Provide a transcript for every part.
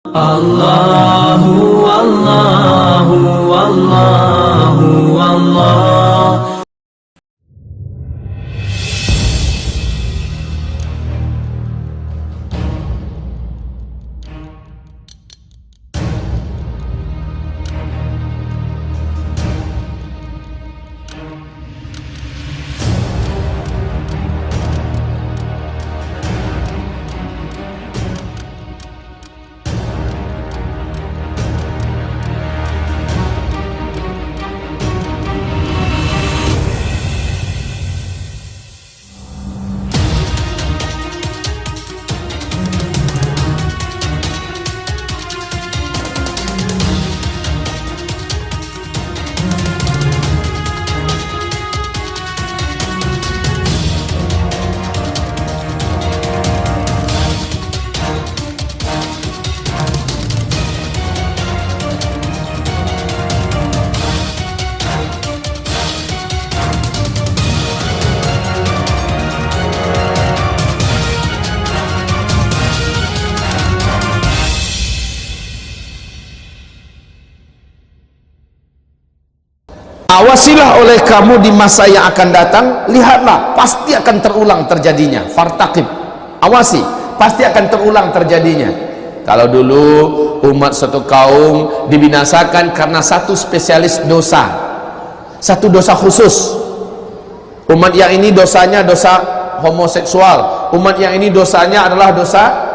Allahu Allahu Allahu Allah. Awasilah oleh kamu di masa yang akan datang, lihatlah, pasti akan terulang terjadinya. Fartaqib, awasi, pasti akan terulang terjadinya. Kalau dulu umat satu kaum dibinasakan karena satu spesialis dosa, satu dosa khusus. Umat yang ini dosanya dosa homoseksual, umat yang ini dosanya adalah dosa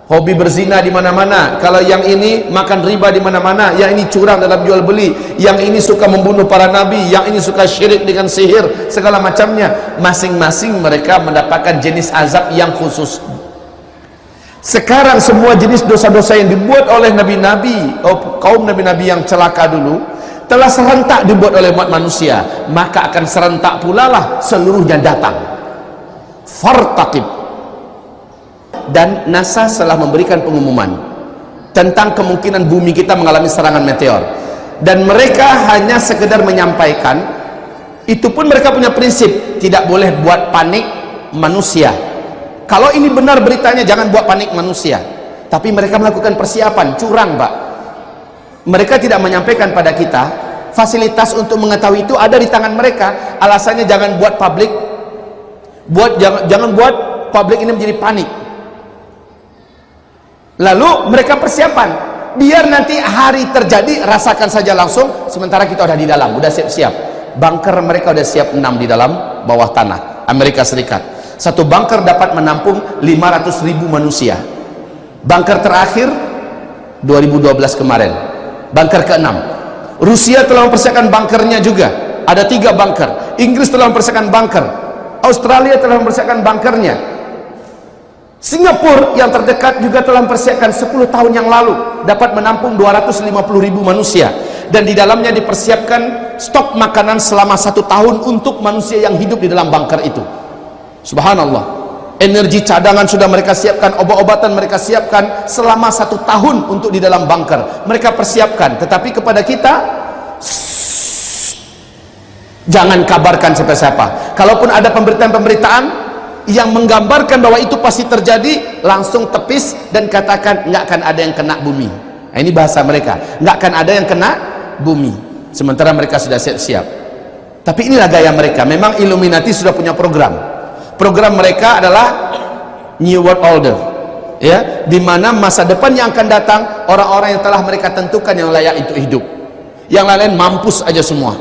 hobi berzina di mana-mana. Kalau yang ini makan riba di mana-mana, yang ini curang dalam jual beli, yang ini suka membunuh para nabi, yang ini suka syirik dengan sihir, segala macamnya. Masing-masing mereka mendapatkan jenis azab yang khusus. Sekarang semua jenis dosa-dosa yang dibuat oleh nabi-nabi, kaum nabi-nabi yang celaka dulu, telah serentak dibuat oleh umat manusia, maka akan serentak pula lah seluruhnya datang. Fartaqib. Dan NASA telah memberikan pengumuman tentang kemungkinan bumi kita mengalami serangan meteor, dan mereka hanya sekedar menyampaikan, itu pun mereka punya prinsip, tidak boleh buat panik manusia. Kalau ini benar beritanya, jangan buat panik manusia, tapi mereka melakukan persiapan. Curang, Pak. Mereka tidak menyampaikan pada kita fasilitas untuk mengetahui itu ada di tangan mereka. Alasannya jangan buat publik, jangan buat publik ini menjadi panik. Lalu mereka persiapan, biar nanti hari terjadi rasakan saja langsung, sementara kita udah di dalam, udah siap-siap. Bunker mereka udah siap 6 di dalam bawah tanah Amerika Serikat. Satu bunker dapat menampung 500.000 manusia. Bunker terakhir 2012 kemarin, bunker ke-6. Rusia telah mempersiapkan bunkernya juga, ada 3 bunker. Inggris telah mempersiapkan bunker, Australia telah mempersiapkan bunkernya. Singapura yang terdekat juga telah mempersiapkan 10 tahun yang lalu, dapat menampung 250.000 manusia, dan di dalamnya dipersiapkan stok makanan selama 1 tahun untuk manusia yang hidup di dalam bunker itu. Subhanallah, energi cadangan sudah mereka siapkan, obat-obatan mereka siapkan selama 1 tahun untuk di dalam bunker mereka persiapkan. Tetapi kepada kita, jangan kabarkan siapa-siapa. Kalaupun ada pemberitaan-pemberitaan yang menggambarkan bahwa itu pasti terjadi, langsung tepis dan katakan nggak akan ada yang kena bumi. Nah, ini bahasa mereka, nggak akan ada yang kena bumi, sementara mereka sudah siap-siap. Tapi inilah gaya mereka. Memang Illuminati sudah punya program mereka adalah New World Order, ya, dimana masa depan yang akan datang, orang-orang yang telah mereka tentukan yang layak untuk hidup, yang lain mampus aja semua.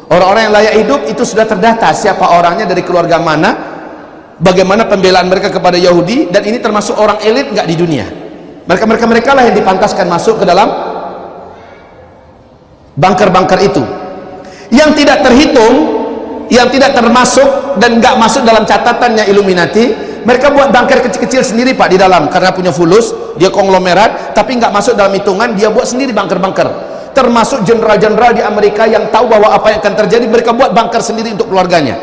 Orang-orang yang layak hidup itu sudah terdata, siapa orangnya, dari keluarga mana, bagaimana pembelaan mereka kepada Yahudi, dan ini termasuk orang elit nggak di dunia. Mereka lah yang dipantaskan masuk ke dalam bunker-bunker itu, yang tidak terhitung, yang tidak termasuk dan nggak masuk dalam catatannya Illuminati. Mereka buat bunker kecil-kecil sendiri, Pak, di dalam, karena punya fulus, dia konglomerat, tapi nggak masuk dalam hitungan. Dia buat sendiri bunker-bunker. Termasuk jenderal-jenderal di Amerika yang tahu bahwa apa yang akan terjadi, mereka buat bunker sendiri untuk keluarganya,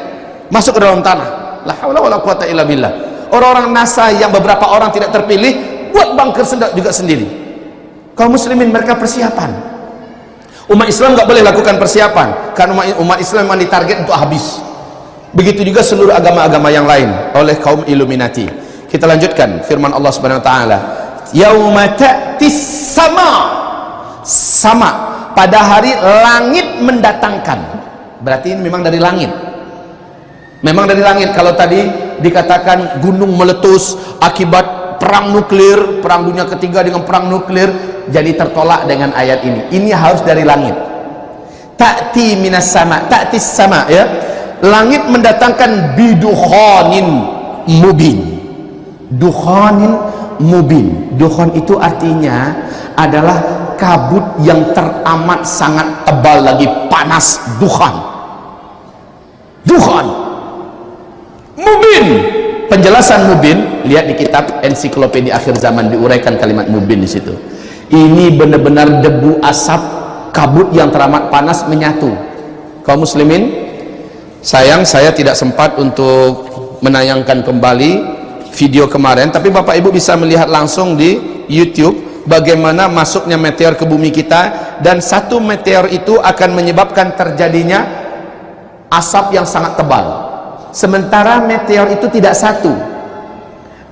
masuk ke dalam tanah. La haula wala quwata illa billah. Orang-orang NASA yang beberapa orang tidak terpilih buat bunker juga sendiri. Kaum muslimin mereka persiapan. Umat Islam nggak boleh lakukan persiapan, karena umat Islam memang ditarget untuk habis. Begitu juga seluruh agama-agama yang lain oleh kaum Illuminati. Kita lanjutkan firman Allah Subhanahu wa taala. yauma ta'tis sama pada hari langit mendatangkan. Berarti ini memang dari langit. Memang dari langit. Kalau tadi dikatakan gunung meletus akibat perang nuklir, perang dunia ketiga dengan perang nuklir, jadi tertolak dengan ayat ini. Ini harus dari langit. Ta'ti minas sama, ta'tis sama, ya. Langit mendatangkan bidukhanin mubin. Dukhanin mubin. Dukhan itu artinya adalah kabut yang teramat sangat tebal lagi panas. Dukhan mubin. Penjelasan mubin, lihat di kitab ensiklopedia akhir zaman, diuraikan kalimat mubin di situ. Ini benar-benar debu asap kabut yang teramat panas menyatu. Kaum muslimin, sayang saya tidak sempat untuk menayangkan kembali video kemarin, tapi Bapak Ibu bisa melihat langsung di YouTube bagaimana masuknya meteor ke bumi kita, dan satu meteor itu akan menyebabkan terjadinya asap yang sangat tebal. Sementara meteor itu tidak satu,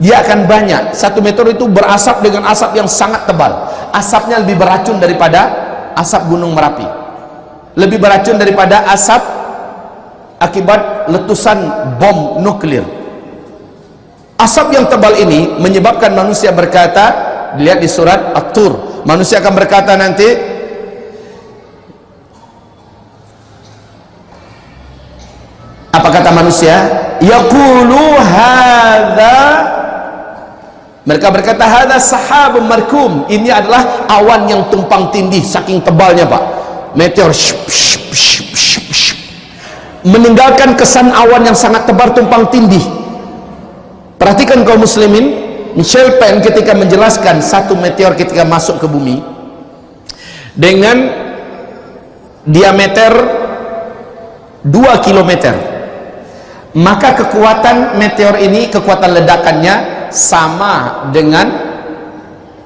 dia akan banyak. Satu meteor itu berasap dengan asap yang sangat tebal. Asapnya lebih beracun daripada asap gunung Merapi, lebih beracun daripada asap akibat letusan bom nuklir. Asap yang tebal ini menyebabkan manusia berkata, dilihat di surat At-Tur, manusia akan berkata nanti, apa kata manusia? Yaqulu hadza, mereka berkata hadza sahabun markum, ini adalah awan yang tumpang tindih saking tebalnya Pak. Meteor meninggalkan kesan awan yang sangat tebal tumpang tindih. Perhatikan kaum muslimin, Michel Penn ketika menjelaskan satu meteor ketika masuk ke bumi dengan diameter 2 km, maka kekuatan meteor ini, kekuatan ledakannya sama dengan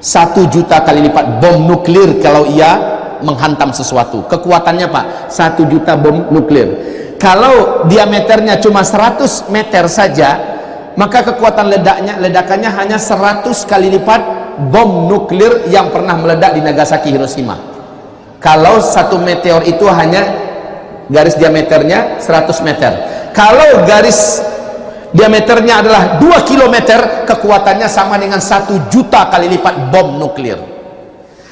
1 juta kali lipat bom nuklir kalau ia menghantam sesuatu. Kekuatannya Pak, 1 juta bom nuklir. Kalau diameternya cuma 100 meter saja, maka kekuatan ledakannya hanya 100 kali lipat bom nuklir yang pernah meledak di Nagasaki, Hiroshima. Kalau satu meteor itu hanya garis diameternya 100 meter, kalau garis diameternya adalah 2 km, kekuatannya sama dengan 1 juta kali lipat bom nuklir.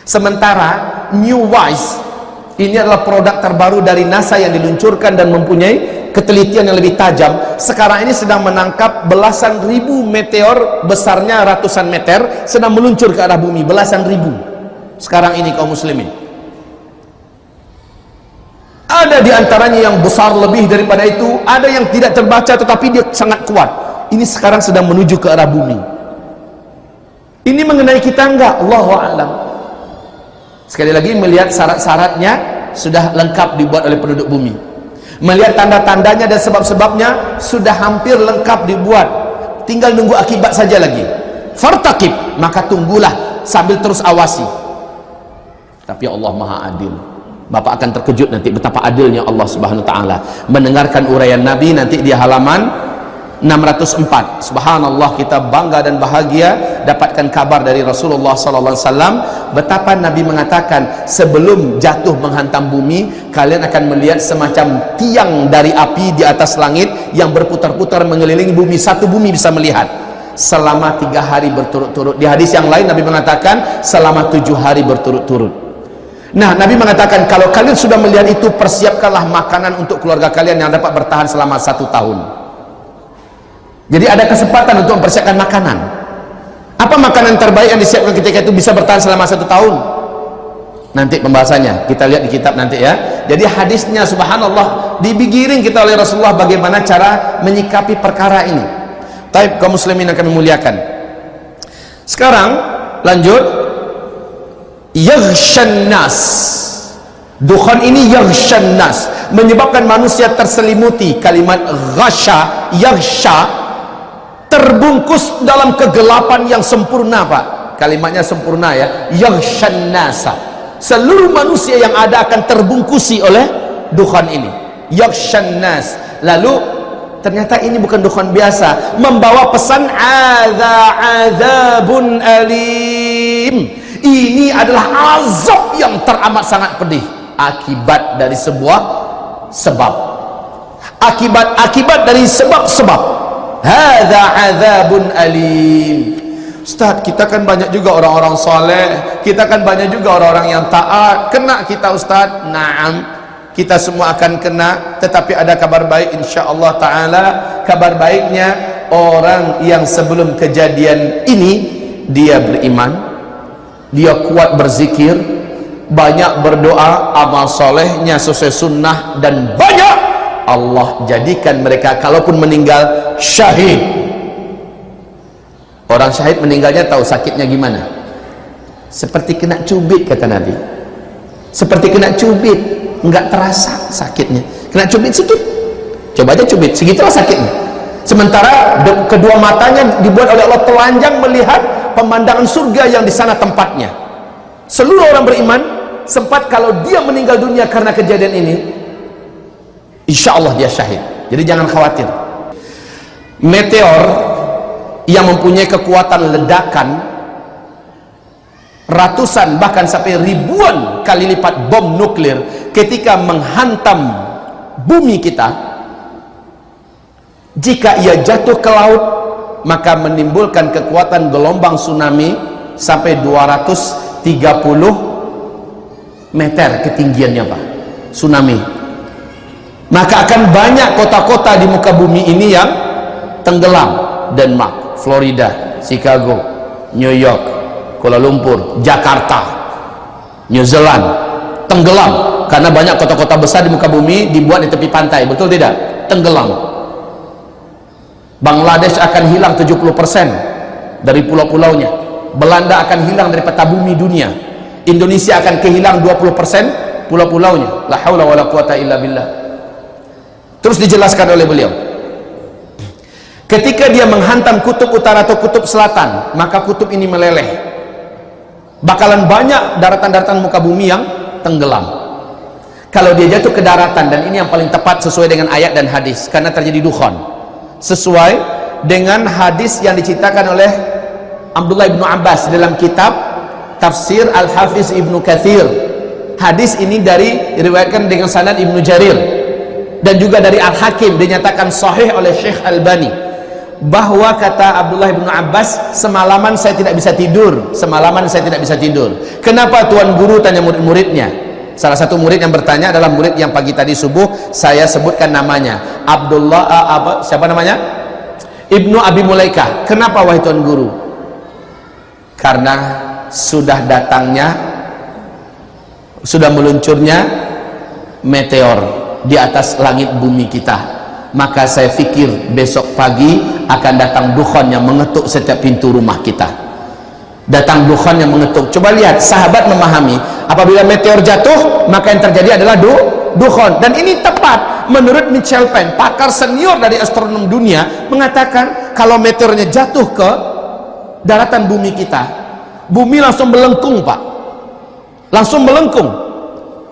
Sementara New WISE ini adalah produk terbaru dari NASA yang diluncurkan dan mempunyai ketelitian yang lebih tajam. Sekarang ini sedang menangkap belasan ribu meteor besarnya ratusan meter sedang meluncur ke arah bumi, belasan ribu sekarang ini kaum muslimin. Ada diantaranya yang besar lebih daripada itu, ada yang tidak terbaca tetapi dia sangat kuat. Ini sekarang sedang menuju ke arah bumi. Ini mengenai kita enggak? Allahu a'lam. Sekali lagi, melihat syarat-syaratnya sudah lengkap dibuat oleh penduduk bumi, melihat tanda-tandanya dan sebab-sebabnya sudah hampir lengkap dibuat, tinggal nunggu akibat saja lagi. Fartaqib, maka tunggulah sambil terus awasi. Tapi Allah Maha Adil. Bapak akan terkejut nanti betapa adilnya Allah Subhanahu wa taala. Mendengarkan uraian Nabi nanti di halaman 604. Subhanallah, kita bangga dan bahagia dapatkan kabar dari Rasulullah sallallahu alaihi wasallam betapa Nabi mengatakan sebelum jatuh menghantam bumi, kalian akan melihat semacam tiang dari api di atas langit yang berputar-putar mengelilingi bumi. Satu bumi bisa melihat selama 3 hari berturut-turut. Di hadis yang lain Nabi mengatakan selama 7 hari berturut-turut. Nah, Nabi mengatakan kalau kalian sudah melihat itu, persiapkanlah makanan untuk keluarga kalian yang dapat bertahan selama 1 tahun. Jadi ada kesempatan untuk mempersiapkan makanan. Apa makanan terbaik yang disiapkan ketika itu bisa bertahan selama 1 tahun? Nanti pembahasannya kita lihat di kitab nanti ya. Jadi hadisnya subhanallah dibigiring kita oleh Rasulullah bagaimana cara menyikapi perkara ini. Taib kaum muslimin yang kami muliakan. Sekarang lanjut. Yaghshan nas. Dukhan ini yaghshan nas, menyebabkan manusia terselimuti. Kalimat ghasya, yaghsha, terbungkus dalam kegelapan yang sempurna Pak. Kalimatnya sempurna ya. Yaghshan nasa, seluruh manusia yang ada akan terbungkusi oleh dukhan ini. Yaghshan nas. Lalu ternyata ini bukan dukhan biasa, membawa pesan azabun alim. Ini adalah azab yang teramat sangat pedih, akibat dari sebuah sebab, akibat dari sebab-sebab. Hadza azabun alim. Ustaz, kita kan banyak juga orang-orang soleh, kita kan banyak juga orang-orang yang taat, kena kita Ustaz? Naam, kita semua akan kena, tetapi ada kabar baik insya-Allah taala. Kabar baiknya, orang yang sebelum kejadian ini dia beriman, dia kuat berzikir, banyak berdoa, amal solehnya sesuai sunnah, dan banyak Allah jadikan mereka kalaupun meninggal syahid. Orang syahid meninggalnya tahu sakitnya gimana? Seperti kena cubit, kata Nabi. Seperti kena cubit, enggak terasa sakitnya. Kena cubit sikit, coba aja cubit, segitulah sakitnya. Sementara kedua matanya dibuat oleh Allah telanjang melihat pemandangan surga yang di sana tempatnya. Seluruh orang beriman sempat kalau dia meninggal dunia karena kejadian ini, insya Allah dia syahid. Jadi jangan khawatir. Meteor yang mempunyai kekuatan ledakan ratusan bahkan sampai ribuan kali lipat bom nuklir, ketika menghantam bumi kita, jika ia jatuh ke laut maka menimbulkan kekuatan gelombang tsunami sampai 230 meter ketinggiannya Pak, tsunami. Maka akan banyak kota-kota di muka bumi ini yang tenggelam. Denmark, Florida, Chicago, New York, Kuala Lumpur, Jakarta, New Zealand tenggelam karena banyak kota-kota besar di muka bumi dibuat di tepi pantai, betul tidak? Tenggelam. Bangladesh akan hilang 70% dari pulau-pulaunya. Belanda akan hilang dari peta bumi dunia. Indonesia akan kehilang 20% pulau-pulaunya. La haula wala quwata illa billah. Terus dijelaskan oleh beliau, ketika dia menghantam kutub utara atau kutub selatan, maka kutub ini meleleh. Bakalan banyak daratan-daratan muka bumi yang tenggelam. Kalau dia jatuh ke daratan, dan ini yang paling tepat sesuai dengan ayat dan hadis, karena terjadi dukhan, sesuai dengan hadis yang diceritakan oleh Abdullah bin Abbas dalam kitab Tafsir Al-Hafiz Ibnu Katsir. Hadis ini diriwayatkan dengan sanad Ibnu Jarir, dan juga dari Al-Hakim, dinyatakan sahih oleh Syekh Albani, bahwa kata Abdullah bin Abbas, semalaman saya tidak bisa tidur, semalaman saya tidak bisa tidur. Kenapa Tuan Guru? Tanya murid-muridnya. Salah satu murid yang bertanya adalah murid yang pagi tadi subuh saya sebutkan namanya, Abdullah siapa namanya? Ibnu Abi Mulaikah. Kenapa wahai Tuan Guru? Karena sudah datangnya, sudah meluncurnya meteor di atas langit bumi kita, maka saya pikir besok pagi akan datang dukhan yang mengetuk setiap pintu rumah kita. Datang dukhan yang mengetuk. Coba lihat, sahabat memahami apabila meteor jatuh maka yang terjadi adalah dukhan, dan ini tepat menurut Michael Penn, pakar senior dari astronom dunia, mengatakan kalau meteornya jatuh ke daratan bumi kita, bumi langsung melengkung Pak, langsung melengkung.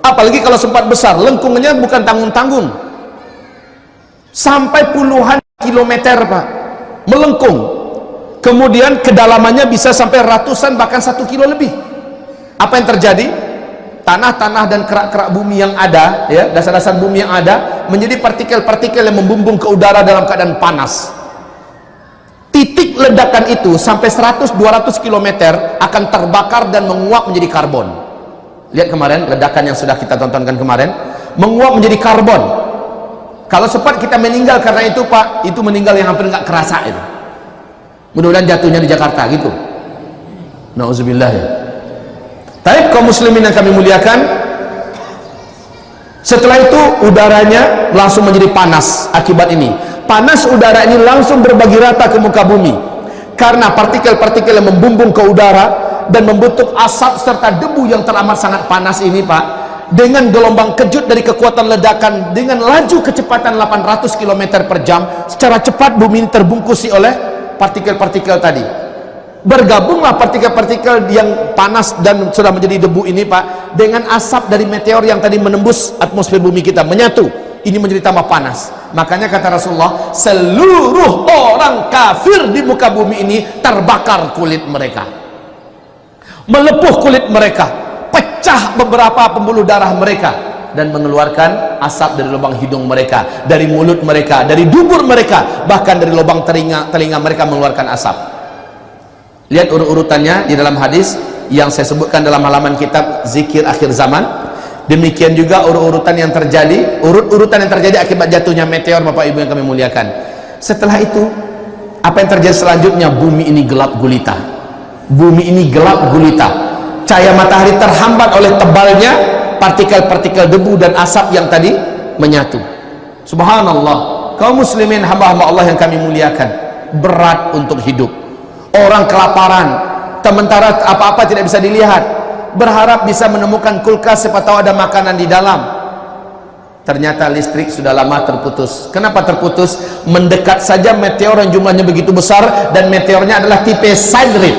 Apalagi kalau sempat besar, lengkungannya bukan tanggung-tanggung, sampai puluhan kilometer Pak, melengkung. Kemudian kedalamannya bisa sampai ratusan bahkan 1 kilo lebih. Apa yang terjadi? Tanah-tanah dan kerak-kerak bumi yang ada, ya, dasar-dasar bumi yang ada, menjadi partikel-partikel yang membumbung ke udara dalam keadaan panas. Titik ledakan itu sampai 100-200 km akan terbakar dan menguap menjadi karbon. Lihat kemarin ledakan yang sudah kita tontonkan kemarin, menguap menjadi karbon. Kalau sempat kita meninggal karena itu Pak, itu meninggal yang hampir nggak kerasa itu. Mudah-mudahan jatuhnya di Jakarta gitu. Nauzubillah ya. Tapi kaum muslimin yang kami muliakan, setelah itu udaranya langsung menjadi panas. Akibat ini, panas udara ini langsung berbagi rata ke muka bumi karena partikel-partikel yang membumbung ke udara dan membentuk asap serta debu yang teramat sangat panas ini Pak, dengan gelombang kejut dari kekuatan ledakan dengan laju kecepatan 800 km per jam, secara cepat bumi ini terbungkusi oleh partikel-partikel tadi. Bergabunglah partikel-partikel yang panas dan sudah menjadi debu ini Pak, dengan asap dari meteor yang tadi menembus atmosfer bumi kita, menyatu, ini menjadi tambah panas. Makanya kata Rasulullah, seluruh orang kafir di muka bumi ini terbakar kulit mereka. melepuh kulit mereka, pecah beberapa pembuluh darah mereka, dan mengeluarkan asap dari lubang hidung mereka, dari mulut mereka, dari dubur mereka, bahkan dari lubang telinga mereka mengeluarkan asap. Lihat urutannya di dalam hadis yang saya sebutkan dalam halaman kitab Zikir Akhir Zaman. Demikian juga urutan yang terjadi, urutan yang terjadi akibat jatuhnya meteor, Bapak Ibu yang kami muliakan. Setelah itu, apa yang terjadi selanjutnya? Bumi ini gelap gulita. Bumi ini gelap gulita. Cahaya matahari terhambat oleh tebalnya partikel-partikel debu dan asap yang tadi menyatu. Subhanallah. Kaum muslimin, hamba-hamba Allah yang kami muliakan, berat untuk hidup. Orang kelaparan, sementara apa-apa tidak bisa dilihat, berharap bisa menemukan kulkas siapa tahu ada makanan di dalam. Ternyata listrik sudah lama terputus. Kenapa terputus? Mendekat saja meteor yang jumlahnya begitu besar, dan meteornya adalah tipe siderit,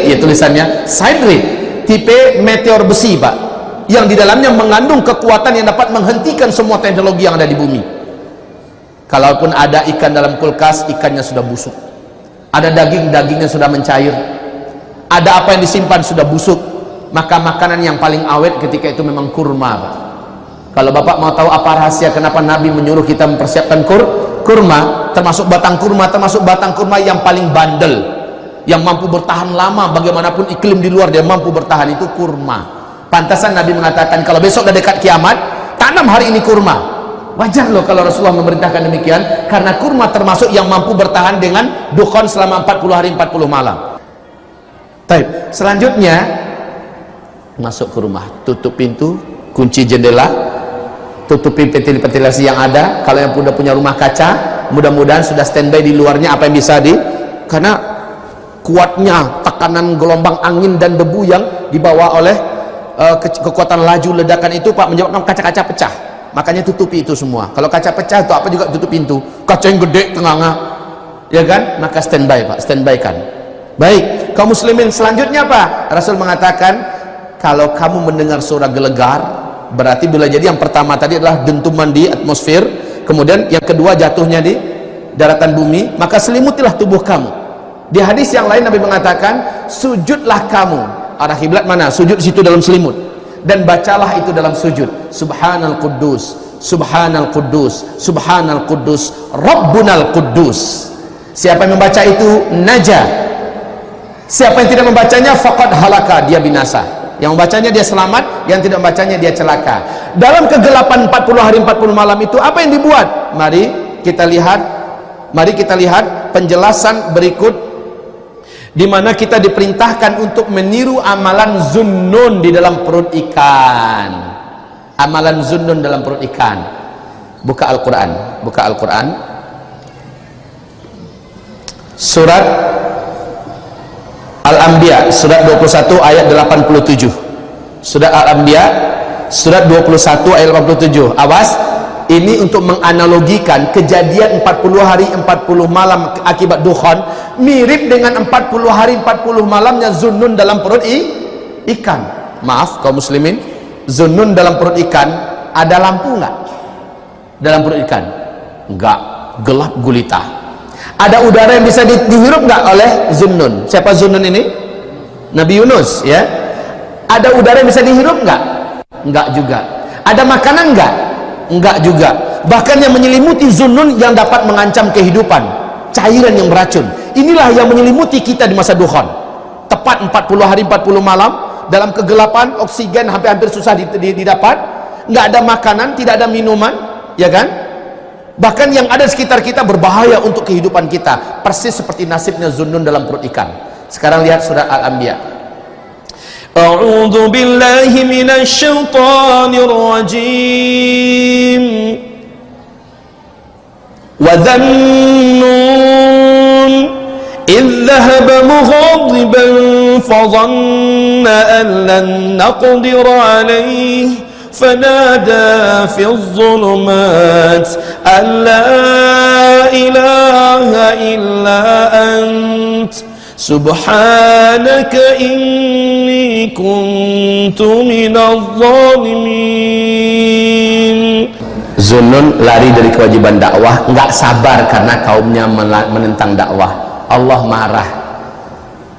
ya tulisannya siderit, tipe meteor besi, Pak, yang di dalamnya mengandung kekuatan yang dapat menghentikan semua teknologi yang ada di bumi. Kalaupun ada ikan dalam kulkas, ikannya sudah busuk. Ada daging, dagingnya sudah mencair. Ada apa yang disimpan sudah busuk. Maka makanan yang paling awet ketika itu memang kurma, Pak. Kalau Bapak mau tahu apa rahasia kenapa Nabi menyuruh kita mempersiapkan kurma, termasuk batang kurma yang paling bandel, yang mampu bertahan lama, bagaimanapun iklim di luar dia mampu bertahan, itu kurma. Pantasan Nabi mengatakan kalau besok udah dekat kiamat, tanam hari ini kurma. Wajar loh kalau Rasulullah memerintahkan demikian, karena kurma termasuk yang mampu bertahan dengan dukhon selama 40 hari 40 malam. Baik, selanjutnya masuk ke rumah, tutup pintu, kunci jendela, tutupi ventilasi yang ada. Kalau yang sudah punya rumah kaca, mudah-mudahan sudah standby di luarnya apa yang bisa karena kuatnya tekanan gelombang angin dan debu yang dibawa oleh kekuatan laju ledakan itu, Pak, menyebabkan kaca-kaca pecah. Makanya tutupi itu semua. Kalau kaca pecah itu apa juga tutup pintu. Kaca yang gede tengah-tengah, ya kan? Maka standby, Pak, standbykan. Baik, kaum muslimin, selanjutnya apa? Rasul mengatakan kalau kamu mendengar suara gelegar, berarti bila jadi yang pertama tadi adalah dentuman di atmosfer, kemudian yang kedua jatuhnya di daratan bumi, maka selimutilah tubuh kamu. Di hadis yang lain Nabi mengatakan, sujudlah kamu. Arah kiblat mana? Sujud di situ dalam selimut. Dan bacalah itu dalam sujud, Subhanal Quddus, Subhanal Quddus, Subhanal Quddus, Rabbunal Quddus. Siapa yang membaca itu naja. Siapa yang tidak membacanya faqad halaka, dia binasa. Yang membacanya dia selamat, yang tidak membacanya dia celaka. Dalam kegelapan 40 hari 40 malam itu apa yang dibuat? Mari kita lihat penjelasan berikut, di mana kita diperintahkan untuk meniru amalan Zunnun di dalam perut ikan. Amalan Zunnun dalam perut ikan. Buka Al-Quran. Surat Al-Anbiya, surat 21 ayat 87. Surat Al-Anbiya, surat 21 ayat 87. Awas, ini untuk menganalogikan kejadian 40 hari 40 malam akibat dukhan mirip dengan 40 hari 40 malamnya Zunnun dalam perut ikan. Maaf kaum muslimin, Zunnun dalam perut ikan ada lampu nggak? Dalam perut ikan nggak, gelap gulita. Ada udara yang bisa dihirup nggak oleh Zunnun? Siapa Zunnun ini? Nabi Yunus, ya. Ada udara yang bisa dihirup nggak? Nggak juga. Ada makanan nggak? Enggak juga. Bahkan yang menyelimuti Zunnun yang dapat mengancam kehidupan, cairan yang beracun. Inilah yang menyelimuti kita di masa dukhan. Tepat 40 hari 40 malam dalam kegelapan, oksigen hampir susah didapat, nggak ada makanan, tidak ada minuman, ya kan? Bahkan yang ada di sekitar kita berbahaya untuk kehidupan kita, persis seperti nasibnya Zunnun dalam perut ikan. Sekarang lihat surat Al-Anbiya. A'udzu billahi minasy syaithanir rajim. Wa dhannun idh dhahaba mughadiban fa dhanna an lan naqdir alayhi فنادى في الظلمات أن لا إله إلا أنت سبحانك إني كنت من الظالمين. Zunnun lari dari kewajiban dakwah, nggak sabar karena kaumnya menentang dakwah. Allah marah.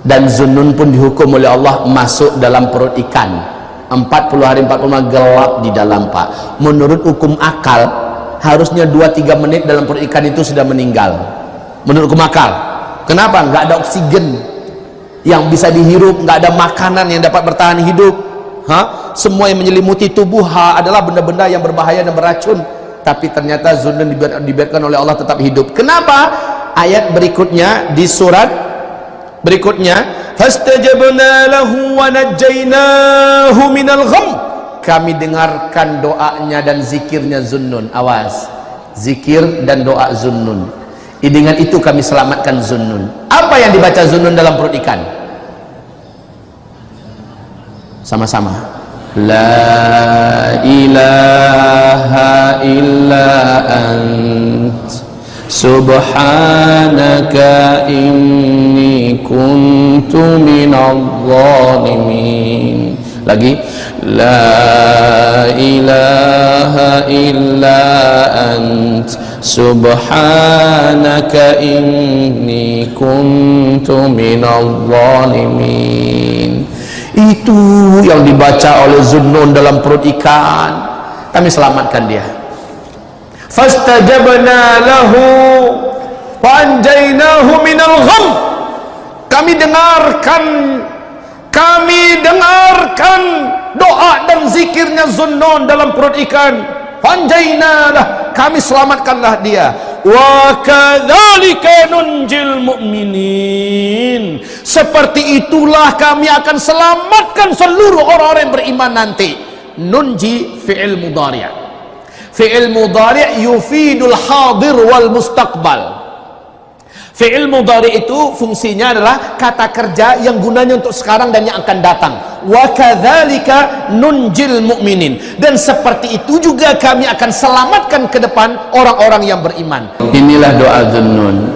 Dan Zunnun pun dihukum oleh Allah masuk dalam perut ikan 40 hari 40 malam, gelap di dalam, Pak. Menurut hukum akal harusnya 2-3 menit dalam perut ikan itu sudah meninggal, menurut hukum akal. Kenapa? Nggak ada oksigen yang bisa dihirup, nggak ada makanan yang dapat bertahan hidup. Semua yang menyelimuti tubuh adalah benda-benda yang berbahaya dan beracun. Tapi ternyata Zunnun dibiarkan oleh Allah tetap hidup. Kenapa? Ayat berikutnya di surat berikutnya, fastajabna lahu wa najjaynahu minal gham. Kami dengarkan doanya dan zikirnya Zunnun. Awas, zikir dan doa Zunnun. Dengan itu kami selamatkan Zunnun. Apa yang dibaca Zunnun dalam perut ikan? Sama-sama. La ilaha illa ant subhanaka inni kuntu minadh dhalimin. Lagi, la ilaha illa ant subhanaka inni kuntu minadh dhalimin. Itu yang dibaca oleh Zunnun dalam perut ikan. Kami selamatkan dia. Fastajabna lahu wa anjaynahu minal gham. Kami dengarkan doa dan zikirnya Zunnun dalam perut ikan. Fanjaynalah, kami selamatkanlah dia. Wa kadzalika nunjil mu'minin. Seperti itulah kami akan selamatkan seluruh orang-orang yang beriman nanti. Nunji fi'il mudhari'. Fi'il mudhari' yufidul hadir wal mustaqbal. Fi'il mudhari' itu fungsinya adalah kata kerja yang gunanya untuk sekarang dan yang akan datang. Wa kadzalika nunjil mu'minin. Dan seperti itu juga kami akan selamatkan ke depan orang-orang yang beriman. Inilah doa Zunnun.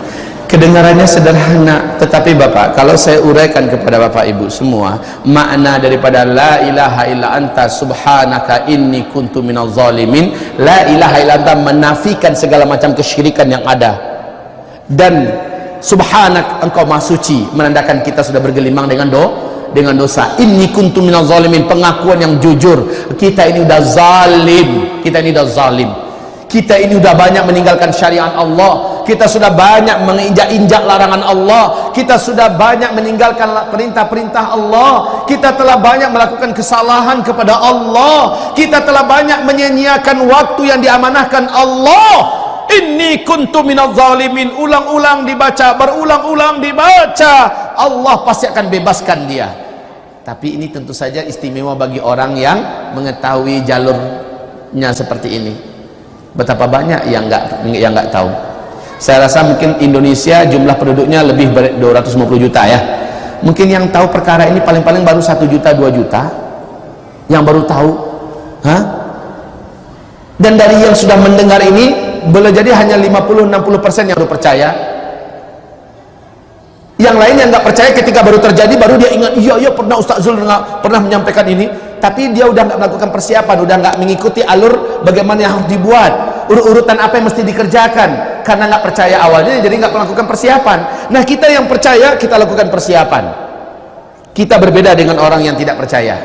Kedengarannya sederhana, tetapi Bapak, kalau saya uraikan kepada Bapak Ibu semua, makna daripada la ilaha illa anta subhanaka inni kuntu minadh zalimin, la ilaha illa anta menafikan segala macam kesyirikan yang ada, dan subhanak engkau maha suci menandakan kita sudah bergelimang dengan dosa. Inni kuntu minadh zalimin, pengakuan yang jujur, kita ini udah zalim, kita ini udah zalim, kita ini udah banyak meninggalkan syariat Allah, kita sudah banyak menginjak-injak larangan Allah, kita sudah banyak meninggalkan perintah-perintah Allah, kita telah banyak melakukan kesalahan kepada Allah, kita telah banyak menyia-nyiakan waktu yang diamanahkan Allah. Inni kuntu minadh zalimin, ulang-ulang dibaca, berulang-ulang dibaca, Allah pasti akan bebaskan dia. Tapi ini tentu saja istimewa bagi orang yang mengetahui jalurnya seperti ini. Betapa banyak yang nggak tahu. Saya rasa mungkin Indonesia jumlah penduduknya lebih 250 juta ya. Mungkin yang tahu perkara ini paling-paling baru 1 juta 2 juta yang baru tahu. Dan dari yang sudah mendengar ini boleh jadi hanya 50-60% yang baru percaya. Yang lain yang nggak percaya ketika baru terjadi baru dia ingat, iya pernah Ustaz Zul pernah menyampaikan ini, tapi dia udah nggak melakukan persiapan, udah nggak mengikuti alur bagaimana yang harus dibuat, urutan apa yang mesti dikerjakan, karena nggak percaya awalnya jadi nggak melakukan persiapan. Nah, kita yang percaya kita lakukan persiapan. Kita berbeda dengan orang yang tidak percaya.